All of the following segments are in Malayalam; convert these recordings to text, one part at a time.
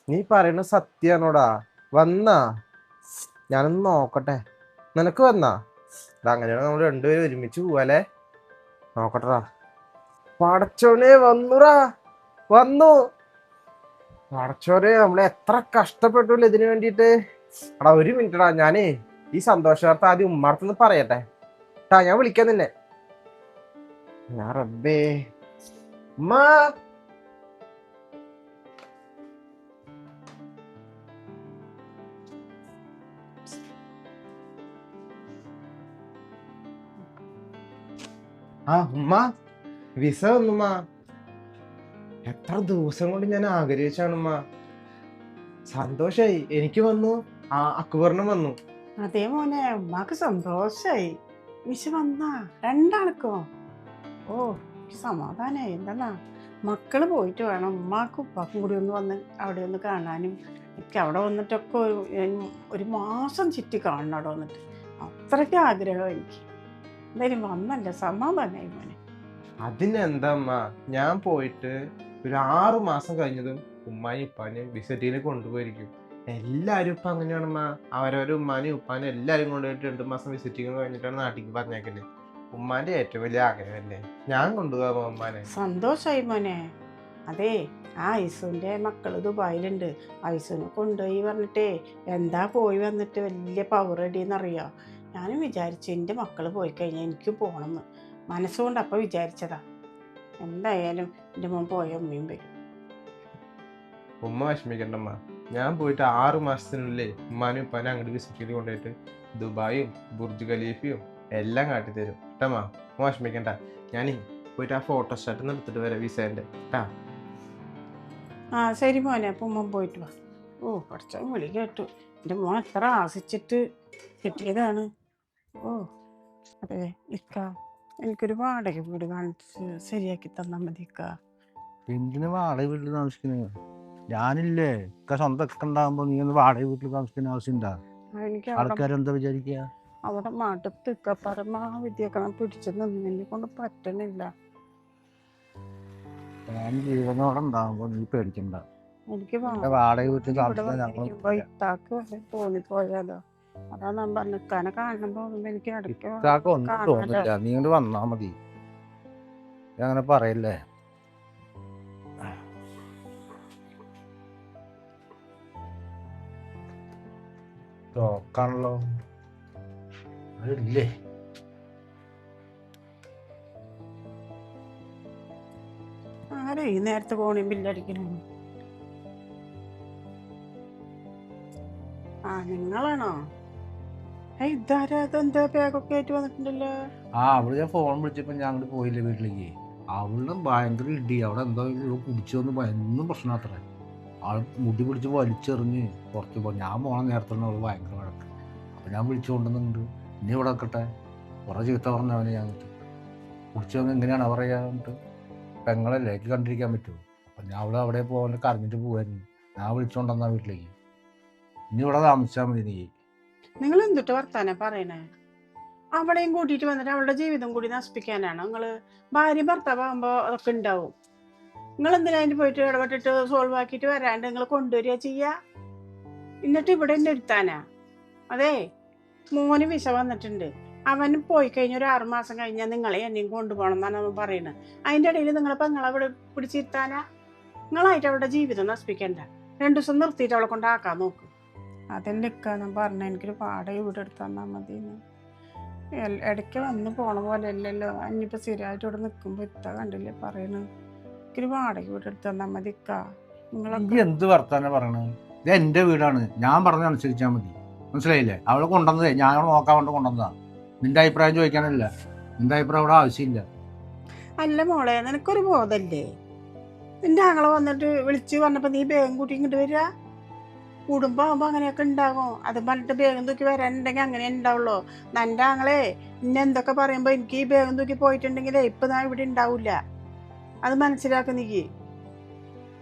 നീ പറയുന്ന സത്യാണോടാ? വന്നാ ഞാനൊന്ന് നോക്കട്ടെ. നിനക്ക് വന്നാ? അങ്ങനെയാണ് നമ്മൾ രണ്ടുപേരും ഒരുമിച്ച് പോവാലേ. നോക്കട്ടെടാ. പടച്ചോനെ വന്നുടാ, വന്നു. പടച്ചോനെ നമ്മളെ എത്ര കഷ്ടപ്പെട്ടില്ല ഇതിനു വേണ്ടിട്ട്. എടാ ഒരു മിനിറ്റടാ, ഞാനേ ഈ സന്തോഷ വാർത്ത ആദ്യം ഉമ്മാർത്തുനിന്ന് പറയട്ടെ. ഞാൻ വിളിക്കാൻ നിന്നെ. ഞാൻ റബ്ബേ. ഉമ്മാ. ഉമ്മ വിസ വന്നുമ്മ. എത്ര ദിവസം കൊണ്ട് ഞാൻ ആഗ്രഹിച്ചാണുമ്മ. സന്തോഷായി, എനിക്ക് വന്നു, അക്ബറിനും വന്നു. അതേ മോനെ, ഉമ്മാക്ക് സന്തോഷായി. വിശ വന്നാ രണ്ടാൾക്കോ? ഓ സമാധാനായി. എന്താ മക്കള് പോയിട്ട് വേണം ഉമ്മാക്കും ഉപ്പാക്കും കൂടി ഒന്ന് വന്ന് അവിടെ ഒന്ന് കാണാനും. എനിക്ക് അവിടെ വന്നിട്ടൊക്കെ ഒരു മാസം ചുറ്റി കാണണം അവിടെ വന്നിട്ട്. അത്രയ്ക്ക് ആഗ്രഹം എനിക്ക്. എന്തായാലും വന്നല്ല, സമാധാനായി മോനെ. അതിനെന്താ അമ്മ, ഞാൻ പോയിട്ട് ഒരു 6 മാസം കഴിഞ്ഞതും ഉമ്മാനും ഉപ്പാനെയും വിസിറ്റിന് കൊണ്ടുപോയിരിക്കും. എല്ലാരും ഇപ്പൊ അങ്ങനെയാണമ്മ. അവരവരുടെ ഉമ്മാനെയും ഉപ്പാനും എല്ലാരും കൊണ്ടുപോയിട്ട് 2 മാസം വിസിറ്റിങ് കഴിഞ്ഞിട്ടാണ് നാട്ടിലേക്ക് പറഞ്ഞേക്കല്. ഉമ്മാന്റെ ഏറ്റവും വലിയ ആഗ്രഹമല്ലേ, ഞാൻ കൊണ്ടുപോകാമോ ഉമ്മാനെ? സന്തോഷായി മോനെ. അതെ, ആ ഐസുവിൻ്റെ മക്കൾ ദുബായിലുണ്ട്. ഐസുവിനെ കൊണ്ടുപോയി പറഞ്ഞിട്ടേ എന്താ പോയി വന്നിട്ട് വലിയ പവർ അടിയെന്നറിയോ. ഞാനും വിചാരിച്ചു എൻ്റെ മക്കൾ പോയി കഴിഞ്ഞാൽ എനിക്ക് പോകണമെന്ന് മനസ്സുകൊണ്ട് അപ്പം വിചാരിച്ചതാ. എന്തായാലും എൻ്റെ മോൻ പോയ ഉമ്മയും വരും. ഉമ്മ വിഷമിക്കണ്ടമ്മ. ഞാൻ പോയിട്ട് 6 മാസത്തിനുള്ളിൽ ഉമ്മാനും ഉപ്പാനും അങ്ങോട്ട് വിസിറ്റ് ചെയ്ത് കൊണ്ടുപോയിട്ട് ദുബായും ബുർജ് ഖലീഫയും എല്ലാം കാട്ടിത്തരും കേട്ടമ്മ. ഉമ്മ വിഷമിക്കണ്ട. ഞാനേ പോയിട്ട് ആ ഫോട്ടോസ്റ്റാറ്റ് എടുത്തിട്ട് വരാം വിസേൻ്റെ കേട്ടാ. ശരി മോനെ, അപ്പം ഉമ്മ പോയിട്ട് വാ. കുറച്ച് വിളി കേട്ടു. എൻ്റെ മോൻ എത്ര ആശിച്ചിട്ട് കിട്ടിയതാണ്. അതെ ഇക്ക, എനിക്കൊരു വാടക വീട് കാണിച്ച് ശരിയാക്കി തന്നാൽ മതി ഇക്ക. എന്തിനു വാടക വീട്ടിൽ താമസിക്കുന്നത്? ഞാനില്ലേ ഒക്കെ സ്വന്തം ഒക്കെ ഉണ്ടാകുമ്പോ നീ ഒന്ന് വാടക വീട്ടിൽ താമസിക്കുന്ന ആവശ്യമുണ്ടാ? എനിക്ക് ആൾക്കാരെന്താ വിചാരിക്കുക? അവിടെ മടുത്ത് പരമാവധിയൊക്കെ പിടിച്ചു നിന്നെ കൊണ്ട് പറ്റണില്ല. ഞാൻ ജീവനോടെ ഉണ്ടാകുമ്പോ നീ പേടിക്കണ്ട. എനിക്ക് വാടക വീട്ടിൽ താമസിക്കാൻ ഇത്താക്ക് തോന്നിപ്പോയാലോ. അതാ ഞാൻ പറഞ്ഞു, ഇക്കാനെ കാണണം പോകുമ്പോ എനിക്ക് ഇടയ്ക്ക് ഒന്നും തോന്നില്ല. നീ കൊണ്ട് വന്നാ മതി. അങ്ങനെ പറയല്ലേ. നോക്കാണല്ലോ അതില്ലേ. ആരെ ഈ നേരത്തെ ഫോണിൽ ബില്ലടിക്കണു? നിങ്ങളാണോ? ഇതാരാ? ഇതെന്താ ബാഗൊക്കെ ആയിട്ട് വന്നിട്ടുണ്ടല്ലോ. അവള് ഞാൻ ഫോൺ വിളിച്ചപ്പോ ഞാൻ അങ്ങോട്ട് പോയില്ലേ വീട്ടിലേക്ക്. അവളുടെ ഭയങ്കര ഇടി. അവിടെ എന്തോ കുടിച്ചൊന്നും ഒന്നും പ്രശ്നം അത്ര. ആൾ മുടി പിടിച്ച് വലിച്ചെറിഞ്ഞ് പുറത്ത് പോയി. ഞാൻ പോണ നേരത്തെ അവള് ഭയങ്കര വഴക്ക്. അപ്പൊ ഞാൻ വിളിച്ചു കൊണ്ടുവന്നുണ്ട്. ഇനി ഇവിടെ വെക്കട്ടെ. കുറെ ചീത്ത പറഞ്ഞവനെ ഞാൻ കുടിച്ചവന്ന് എങ്ങനെയാണ് പറയാന്നിട്ട്. പെങ്ങളല്ലേ, എനിക്ക് കണ്ടിരിക്കാൻ പറ്റുമോ? അപ്പൊ ഞാൻ അവിടെ അവിടെ പോകാൻ കരഞ്ഞിട്ട് പോവായിരുന്നു. ഞാൻ വിളിച്ചോണ്ടെന്നാ വീട്ടിലേക്ക്. ഇനി ഇവിടെ താമസിച്ചാൽ മതി നീ. നിങ്ങൾ എന്തിട്ട് വർത്താനാ പറയണേ? അവളെയും കൂട്ടിയിട്ട് വന്നിട്ട് അവളുടെ ജീവിതം കൂടി നശിപ്പിക്കാനാണ് നിങ്ങള്? ഭാര്യ ഭർത്താവുമ്പോ അതൊക്കെ ഉണ്ടാവും. നിങ്ങൾ എന്തിനാ അതിന് പോയിട്ട് ഇടപെട്ടിട്ട് സോൾവ് ആക്കിയിട്ട് വരാണ്ട് നിങ്ങൾ കൊണ്ടുവരിക ചെയ്യാ? എന്നിട്ട് ഇവിടെ എന്നെ എടുത്താനാ? അതെ, മോന് വിസ വന്നിട്ടുണ്ട്. അവൻ പോയി കഴിഞ്ഞ ഒരു 6 മാസം കഴിഞ്ഞാൽ നിങ്ങളെ എന്നെയും കൊണ്ടുപോകണം എന്നാണ് അവൻ പറയുന്നത്. അതിൻ്റെ ഇടയിൽ നിങ്ങളിപ്പോൾ നിങ്ങളെ അവിടെ പിടിച്ചിരുത്താനാ? നിങ്ങളായിട്ട് അവളുടെ ജീവിതം നശിപ്പിക്കണ്ട. 2 ദിവസം നിർത്തിയിട്ട് അവളെ കൊണ്ടാക്കാൻ നോക്ക്. അതെല്ലാം ഇക്കാന്ന് പറഞ്ഞ എനിക്കൊരു വാടക വീട് എടുത്ത് തന്നാൽ മതി. ഇടയ്ക്ക് വന്ന് പോണ പോലെ അല്ലല്ലോ. ഇനിയിപ്പോൾ സ്ഥിരമായിട്ട് ഇവിടെ നിൽക്കുമ്പോൾ ഇത്ത കണ്ടില്ലേ പറയണത്. എനിക്കൊരു വാടക വീട് എടുത്ത് തന്നാൽ മതി ഇക്ക. നീ എന്ത് വർത്താനം പറയണത്? ഇത് എന്റെ വീടാണ്. ഞാൻ പറഞ്ഞ അനുസരിച്ചാൽ മതി. മനസ്സിലായില്ലേ? അവളെ കൊണ്ടുവന്നതേ ഞാൻ നോക്കാൻ കൊണ്ട് കൊണ്ടുവന്നതാ. നിന്റെ അഭിപ്രായം ചോദിക്കാനല്ല. നിന്റെ അഭിപ്രായം ഇവിടെ ആവശ്യമില്ല. അല്ല മോളെ, നിനക്കൊരു ബോധല്ലേ? നിന്റെ ആങ്ങളെ വന്നിട്ട് വിളിച്ച് പറഞ്ഞപ്പോൾ നീ വേഗം കൂട്ടി ഇങ്ങോട്ട് വരിക? കുടുംബം ആകുമ്പോൾ അങ്ങനെയൊക്കെ ഉണ്ടാകും. അത് പറഞ്ഞിട്ട് വേഗം തൂക്കി വരാനുണ്ടെങ്കിൽ അങ്ങനെ ഉണ്ടാവുള്ളൂ. എൻ്റെ ആങ്ങളെ ഇന്നെ എന്തൊക്കെ പറയുമ്പോൾ എനിക്ക് ഈ വേഗം തൂക്കി പോയിട്ടുണ്ടെങ്കിലേ ഇപ്പം ഞാൻ ഇവിടെ ഉണ്ടാവില്ല. അത് മനസ്സിലാക്കി നീ.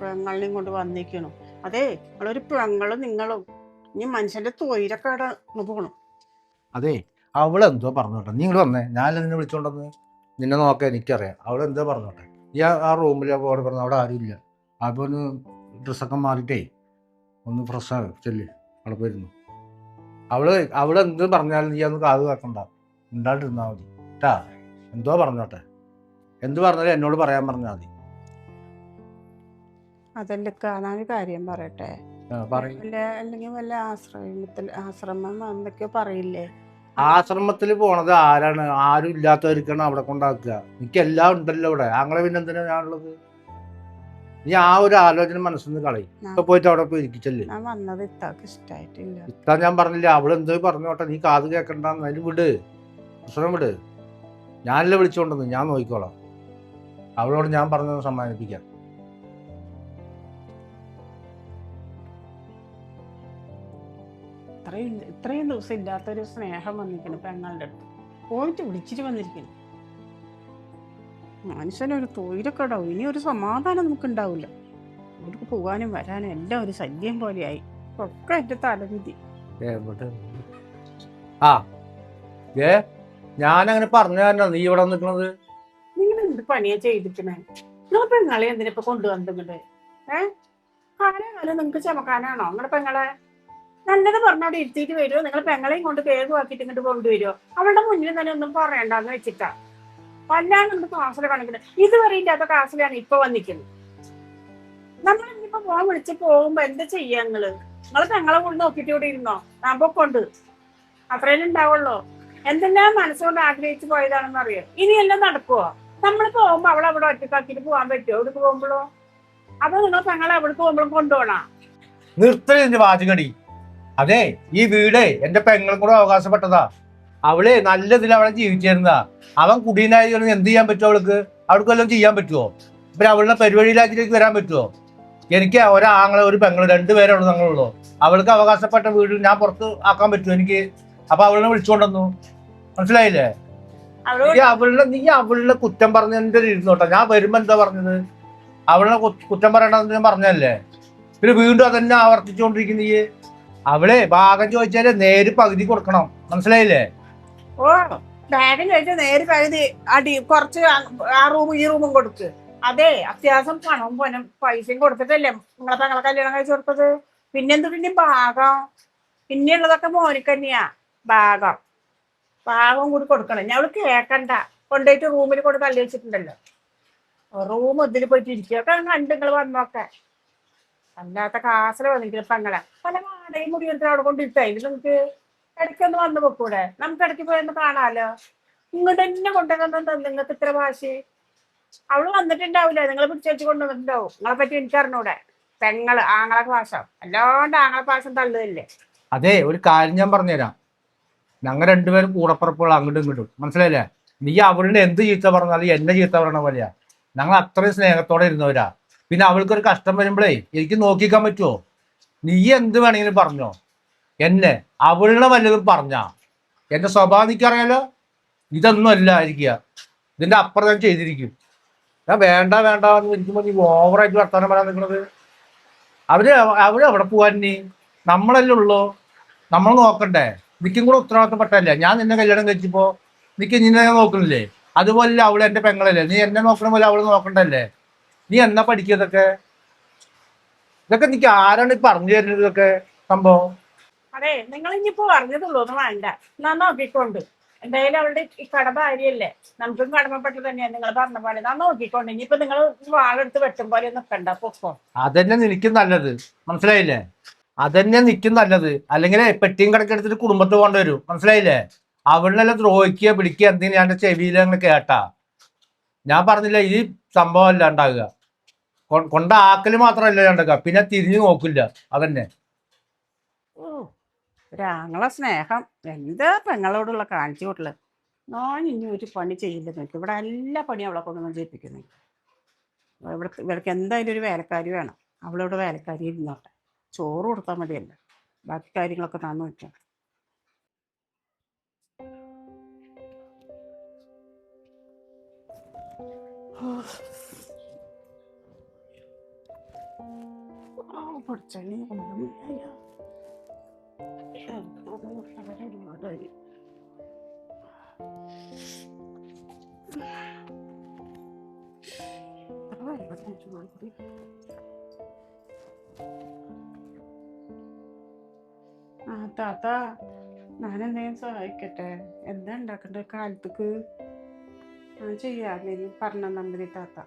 പെങ്ങളിനെയും കൊണ്ട് വന്നിരിക്കണം. അതെ, നിങ്ങളൊരു പെങ്ങളും നിങ്ങളും ഇനി മനുഷ്യന്റെ തൊയിലൊക്കെ അവിടെ പോകണം. അതെ, അവളെന്തോ പറഞ്ഞോട്ടെ. നീ ഇങ്ങോട്ട് വന്നേ. ഞാനല്ല നിന്നെ വിളിച്ചോണ്ടെന്ന്. നിന്നെ നോക്കാൻ എനിക്കറിയാം. അവളെന്തോ പറഞ്ഞോട്ടെ. ഈ ആ റൂമിൽ അവിടെ പറഞ്ഞു അവിടെ ആരും ഇല്ല. അപ്പൊ ഒന്ന് ഡ്രസ്സൊക്കെ മാറിയിട്ടേ ഒന്ന് ഫ്രഷാണ് ചെല്ലി അവിടെ പോയിരുന്നു. അവള് എന്ത് പറഞ്ഞാലും നീ ഒന്ന് കാത് കേൾക്കണ്ട, ഉണ്ടാണ്ടിരുന്നാൽ മതി കേട്ടാ. എന്തോ പറഞ്ഞോട്ടെ, എന്ത് പറഞ്ഞാലും എന്നോട് പറയാൻ പറഞ്ഞാൽ മതി. അതല്ലക്ക ഞാനൊരു കാര്യം പറയട്ടെ. പറയും. അല്ലെങ്കിൽ വല്ല ആശ്രമം എന്തൊക്കെയോ പറയില്ലേ? ആശ്രമത്തിൽ പോണത് ആരാണ്? ആരും ഇല്ലാത്തവർക്കാണ് അവിടെ കൊണ്ടാക്കുക. എനിക്ക് എല്ലാം ഉണ്ടല്ലോ ഇവിടെ. അങ്ങനെ പിന്നെ എന്തിനാ ഞാനുള്ളത്? നീ ആ ഒരു ആലോചന മനസ്സിൽ നിന്ന് കളയും. ഇപ്പൊ പോയിട്ട് അവിടെ പോയി ഇരിക്കിച്ചല്ലേ. ഞാൻ വന്നത് ഇത്താക്ക് ഇഷ്ടായിട്ടില്ല. ഇത്താ ഞാൻ പറഞ്ഞില്ല, അവള് എന്തോ പറഞ്ഞോട്ടെ, നീ കാത് കേൾക്കണ്ടെന്ന്. അതിന് വിട്, പ്രശ്നം വിട്. ഞാനല്ലേ വിളിച്ചോണ്ടെന്ന്, ഞാൻ നോക്കിക്കോളാം. അവളോട് ഞാൻ പറഞ്ഞൊന്ന് സമ്മാനിപ്പിക്കാം. ഇത്രയും ദിവസം ഇല്ലാത്തൊരു സ്നേഹം വന്നിരിക്കുന്നു പെങ്ങളുടെ അടുത്ത്. പോയിട്ട് വിളിച്ചിട്ട് വന്നിരിക്കുന്നു. മനുഷ്യനൊരു തൊഴിലൊക്കെ ഉണ്ടാവും, ഇനി ഒരു സമാധാനം നമുക്ക് ഉണ്ടാവില്ല. ഇവിടേക്ക് പോകാനും വരാനും എല്ലാം ഒരു ശല്യം പോലെയായി. ഒക്കെ എന്റെ തലവിധി. ആ ഞാനങ്ങനെ പറഞ്ഞു തരണോ നീ ഇവിടെ നിൽക്കുന്നത്? നിങ്ങൾ എന്ത് പണിയാ ചെയ്തിരിക്കണേ? നിങ്ങൾ പെങ്ങളെ എന്തിനിപ്പൊ കൊണ്ടുവന്നിങ്ങണ്ട്? കാലം നിങ്ങൾക്ക് ചമക്കാനാണോ നിങ്ങളുടെ പെങ്ങളെ? നല്ലത് പറഞ്ഞോടെ ഇരുത്തിയിട്ട് വരുമോ? നിങ്ങൾ പെങ്ങളെയും കൊണ്ട് കേടുവാക്കിയിട്ട് ഇങ്ങോട്ട് കൊണ്ടുവരുമോ? അവളുടെ മുന്നിൽ തന്നെ ഒന്നും പറയണ്ടെന്ന് വെച്ചിട്ടാ. വല്ലാണ്ട് നമുക്ക് കാസിൽ കാണിക്കുന്നത്. ഇതുവരെ ഇല്ലാത്ത കാസിലാണ് ഇപ്പൊ വന്നിരിക്കുന്നത്. നമ്മൾ ഇനിയിപ്പോ പോകാൻ വിളിച്ച് പോകുമ്പോ എന്താ ചെയ്യാ? നിങ്ങള് പെങ്ങളെ കൊണ്ട് നോക്കിയിട്ട് ഇവിടെ ഇരുന്നോ? ഞാൻ പൊക്കൊണ്ട് അത്രയും ഉണ്ടാവുള്ളൂ. എന്തെല്ലാം മനസ്സുകൊണ്ട് ആഗ്രഹിച്ചു പോയതാണെന്ന് അറിയോ? ഇനിയെല്ലാം നടക്കുവോ? നമ്മൾ പോകുമ്പോ അവളെ അവിടെ ഒറ്റക്കാക്കിട്ട് പോകാൻ പറ്റുമോ? എവിടേക്ക് പോകുമ്പോഴോ? അതോ നിങ്ങൾ പെങ്ങളെ എവിടേക്ക് പോകുമ്പോഴും കൊണ്ടുപോകണം? നിർത്തലിന്റെ വാചകടി. അതെ, ഈ വീട് എന്റെ പെങ്ങളും കൂടെ അവകാശപ്പെട്ടതാ. അവള് നല്ലതിൽ അവളെ ജീവിച്ചിരുന്നതാ. അവൻ കുടീനായി എന്ത് ചെയ്യാൻ പറ്റുമോ? അവൾക്ക് വല്ലതും ചെയ്യാൻ പറ്റുമോ? പിന്നെ അവളുടെ പരിപാടിയിലേക്ക് വരാൻ പറ്റുമോ? എനിക്ക് ഒരാങ്ങളെ ഒരു പെങ്ങള്, രണ്ടുപേരുള്ളൂ ഞങ്ങളുള്ളൂ. അവൾക്ക് അവകാശപ്പെട്ട വീട് ഞാൻ പുറത്ത് ആക്കാൻ പറ്റുമോ എനിക്ക്? അപ്പൊ അവളിനെ വിളിച്ചുകൊണ്ടുവന്നു. മനസ്സിലായില്ലേ? നീ അവളുടെ കുറ്റം പറഞ്ഞതിന്റെ ഇരുന്നോട്ടെ. ഞാൻ വരുമ്പോ എന്താ പറഞ്ഞത്? അവളെ കുറ്റം പറയണമെന്ന് ഞാൻ പറഞ്ഞല്ലേ. പിന്നെ വീണ്ടും അതന്നെ ആവർത്തിച്ചുകൊണ്ടിരിക്കുന്ന നീ. അവളെ ഭാഗം ചോദിച്ചാല് നേര് പകുതി കൊടുക്കണം. മനസ്സിലായില്ലേ? ഓ, ഭാഗം ചോദിച്ചാൽ നേര് പകുതി അടി കുറച്ച് ആ റൂമും ഈ റൂമും കൊടുക്ക്. അതെ, അത്യാവശ്യം പണവും പോനും പൈസയും കൊടുത്തിട്ടല്ലേ നിങ്ങളെ പെങ്ങളെ കല്യാണം കഴിച്ചു കൊടുത്തത്. പിന്നെന്ത് പിന്നെ ഭാഗം? പിന്നെയുള്ളതൊക്കെ മോനിക്ക് തന്നെയാ ഭാഗം. ഭാഗം കൂടി കൊടുക്കണം. ഞാൻ അവള് കേക്കണ്ട. കൊണ്ടുപോയിട്ട് റൂമിൽ കൊണ്ട് തള്ളി വെച്ചിട്ടുണ്ടല്ലോ. റൂം ഇതിൽ പോയിട്ട് ഇരിക്കുക. കണ്ട് നിങ്ങൾ വന്നോക്കെ. അല്ലാത്ത കാസില് വന്നിരിക്കുന്ന പെങ്ങളെ പല വാടകയും മുടി എടുത്ത് അവിടെ കൊണ്ടിരുത്തായിരുന്നു. നിങ്ങൾക്ക് ഇടയ്ക്കൊന്ന് വന്നു വെക്കൂടെ? നമുക്ക് ഇടയ്ക്ക് പോയൊന്ന് കാണാലോ. ഇങ്ങോട്ട് തന്നെ കൊണ്ടുവന്നിട്ടുണ്ടോ നിങ്ങൾക്ക് ഇത്ര വാശി? അവള് വന്നിട്ടുണ്ടാവില്ല, നിങ്ങൾ പിടിച്ചു വെച്ച് കൊണ്ടുവന്നിട്ടുണ്ടാവും. നിങ്ങളെ പറ്റി എനിക്കറിഞ്ഞൂടെ. പെങ്ങള് ആങ്ങളെ പാശം അല്ലാണ്ട് ആങ്ങളെ പാശം തള്ളുകയല്ലേ. അതെ, ഒരു കാര്യം ഞാൻ പറഞ്ഞുതരാം. ഞങ്ങൾ രണ്ടുപേരും കൂടപ്പുറപ്പുകൾ അങ്ങോട്ടും ഇങ്ങോട്ടും. മനസ്സിലായില്ലേ? നീ അവളുടെ എന്ത് ചീത്ത പറഞ്ഞാലും എന്നെ ചീത്ത പറയണ പോലെയാ. ഞങ്ങൾ അത്രയും സ്നേഹത്തോടെ ഇരുന്നവരാ. പിന്നെ അവൾക്കൊരു കഷ്ടം വരുമ്പോഴേ എനിക്ക് നോക്കിക്കാൻ പറ്റുമോ? നീ എന്ത് വേണമെങ്കിലും പറഞ്ഞോ. എന്നെ അവളുടെ വല്ലതും പറഞ്ഞാ എന്റെ സ്വഭാവം എനിക്കറിയാലോ. ഇതൊന്നും അല്ല ഇരിക്കുക, ഇതിന്റെ അപ്പുറം ഞാൻ ചെയ്തിരിക്കും. ഞാൻ വേണ്ട വേണ്ട എന്ന് ഇരിക്കുമ്പോൾ നീ ഓവറായിട്ട് വർത്താനം പറയാൻ നിൽക്കുന്നത്. അവര് അവിടെ പോവാൻ നീ നമ്മളല്ലേ ഉള്ളൂ. നമ്മൾ നോക്കണ്ടേ? നിൽക്കും കൂടെ ഉത്തരവാദിത്തപ്പെട്ടല്ലേ. ഞാൻ നിന്നെ കല്യാണം കഴിച്ചപ്പോ നിക്ക് നിന്നെ നോക്കുന്നില്ലേ? അതുപോലെ അവള് എന്റെ പെങ്ങളല്ലേ. നീ എന്നെ നോക്കണ പോലെ അവള് നോക്കണ്ടല്ലേ? നീ എന്നാ പഠിക്കുക ഇതൊക്കെ? നിനക്ക് ആരാണ് പറഞ്ഞു തരുന്നത് ഇതൊക്കെ സംഭവം? അതെ, നിങ്ങൾ ഇനിയിപ്പോ പറഞ്ഞതുള്ളൂ ഒന്നും വേണ്ട. ഞാൻ നോക്കിക്കൊണ്ട്. എന്തായാലും അവളുടെ ഈ കടമ കാര്യല്ലേ, നമുക്കും കടമപ്പെട്ടത് തന്നെയാണ്. നിങ്ങൾ പറഞ്ഞ പോലെ ഞാൻ നോക്കിക്കൊണ്ട്. ഇനിയിപ്പോ നിങ്ങൾ വാളെടുത്ത് വെട്ടും പോലെ നിൽക്കണ്ട, പൊക്കോ. അതന്നെ നിനക്കും നല്ലത്. മനസ്സിലായില്ലേ? അതന്നെ നിൽക്കും നല്ലത്. അല്ലെങ്കിൽ പെട്ടിയും കിടക്കെടുത്തിട്ട് കുടുംബത്ത് പോകേണ്ടി വരും. മനസ്സിലായില്ലേ? അവളിനെല്ലാം ദ്രോഹിക്കുക പിടിക്കുക എന്തെങ്കിലും ഞാൻ ചെവിയിൽ അങ്ങനെ കേട്ടാ. ഞാൻ പറഞ്ഞില്ല ഈ സംഭവം അല്ല ഉണ്ടാകുക. കൊണ്ടാക്കല് മാത്രമല്ല ഉണ്ടാക്കുക, പിന്നെ തിരിഞ്ഞു നോക്കില്ല. അതന്നെ. ഓ, ഒരാങ്ങളെ സ്നേഹം എന്താ പെങ്ങളോടുള്ള കാണിച്ചു കൂട്ടല്. ഞാൻ ഇനി ഒരു പണി ചെയ്യില്ല. നോക്കി ഇവിടെ എല്ലാ പണിയും അവളെ കൊണ്ടൊന്നും ചെയ്യിപ്പിക്കുന്നു. ഇവർക്ക് എന്തായാലും ഒരു വേലക്കാരി വേണം. അവളോട് വേലക്കാരി ഇരുന്നോട്ടെ. ചോറ് കൊടുത്താൽ മതിയല്ല, ബാക്കി കാര്യങ്ങളൊക്കെ ഞാൻ നോക്കാം. പഠിച്ചേ ആ താത്ത, ഞാൻ എന്തെങ്കിലും സഹായിക്കട്ടെ? എന്താ ഉണ്ടാക്കണ്ടേ കാലത്തേക്ക്? ചെയ്യാതെ പറഞ്ഞ നമ്പരി താത്ത.